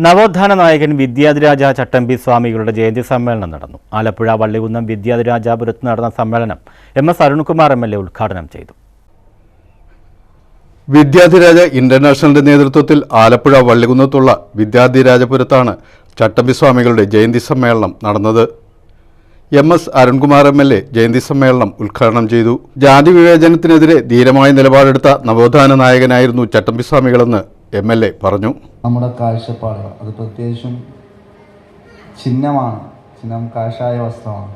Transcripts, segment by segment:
നവോത്ഥാന നായകൻ വിദ്യാധിരാജ ചട്ടമ്പി സ്വാമികളുടെ ജയന്തി സമ്മേളനം നടന്നു. ആലപ്പുഴ വള്ളികുന്നം വിദ്യാധിരാജപുരത്ത് നടന്ന സമ്മേളനം MS അരുൺകുമാർ MLA ഉദ്ഘാടനം ചെയ്തു. വിദ്യാധിരാജ ഇന്റർനാഷണലിന്റെ നേതൃത്വത്തിൽ ആലപ്പുഴ വള്ളികുന്നത്തുള്ള വിദ്യാധിരാജപുരത്താണ് ചട്ടമ്പി സ്വാമികളുടെ ജയന്തി സമ്മേളനം നടന്നത്. MS അരുൺകുമാർ MLA ജയന്തി സമ്മേളനം ഉദ്ഘാടനം ചെയ്തു. ജാതി വിവേചനത്തിനെതിരെ ധീരമായ നിലപാടെടുത്ത നവോത്ഥാന നായകനായിരുന്നു ചട്ടമ്പി സ്വാമികളെന്ന് MLA പറഞ്ഞു. നമ്മുടെ കാഴ്ചപ്പാടുകൾ അത് പ്രത്യേകിച്ചും ചിഹ്നമാണ്. ചിഹ്നം കാഷായ വസ്ത്രമാണ്.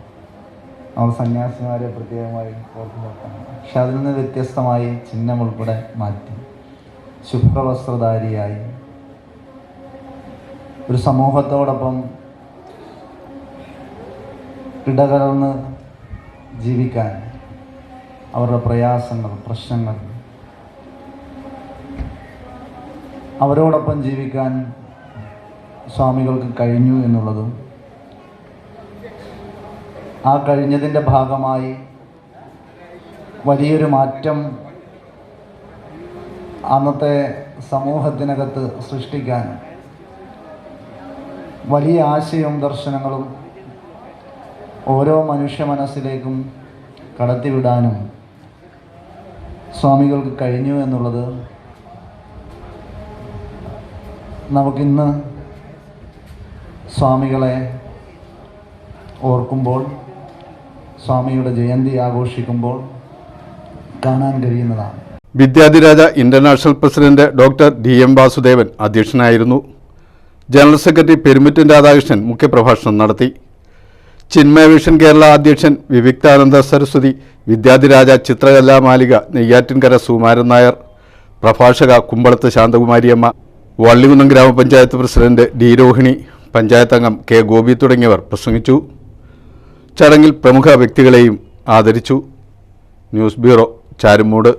നമ്മൾ സന്യാസിമാരെ പ്രത്യേകമായി ഓർത്തു നോക്കണം. പക്ഷെ അതിൽ നിന്ന് വ്യത്യസ്തമായി ചിഹ്നം ഉൾപ്പെടെ മാറ്റി ശുഭ്രവസ്ത്രധാരിയായി ഒരു സമൂഹത്തോടൊപ്പം ഇടകലർന്ന് ജീവിക്കാൻ, അവരുടെ പ്രയാസങ്ങൾ, പ്രശ്നങ്ങൾ, അവരോടൊപ്പം ജീവിക്കാൻ സ്വാമികൾക്ക് കഴിഞ്ഞു എന്നുള്ളതും ആ കഴിഞ്ഞതിൻ്റെ ഭാഗമായി വലിയൊരു മാറ്റം അന്നത്തെ സമൂഹത്തിനകത്ത് സൃഷ്ടിക്കാൻ വലിയ ആശയവും ദർശനങ്ങളും ഓരോ മനുഷ്യ മനസ്സിലേക്കും കടത്തിവിടാനും സ്വാമികൾക്ക് കഴിഞ്ഞു എന്നുള്ളത് നമുക്കിന്ന് സ്വാമികളെ ഓർക്കുമ്പോൾ, സ്വാമിയുടെ ജയന്തി ആഘോഷിക്കുമ്പോൾ കാണാൻ കഴിയുന്നതാണ്. Vidyadhiraja international president doctor DM Vasudevan അധ്യക്ഷനായിരുന്നു. ജനറൽ സെക്രട്ടറി പെരുമുറ്റൻ രാധാകൃഷ്ണൻ മുഖ്യപ്രഭാഷണം നടത്തി. ചിന്മയ വിഷൻ കേരള അധ്യക്ഷൻ വിവിക്താനന്ദ സരസ്വതി, വിദ്യാധിരാജ ചിത്രകലാമാലിക നെയ്യാറ്റിൻകര സുകുമാരൻ നായർ, പ്രഭാഷക കുമ്പളത്ത് ശാന്തകുമാരിയമ്മ, വള്ളികുന്നം ഗ്രാമപഞ്ചായത്ത് പ്രസിഡന്റ് D രോഹിണി, പഞ്ചായത്ത് അംഗം K ഗോപി തുടങ്ങിയവർ പ്രസംഗിച്ചു. ചടങ്ങിൽ പ്രമുഖ വ്യക്തികളെയും ആദരിച്ചു. News bureau, Charummood.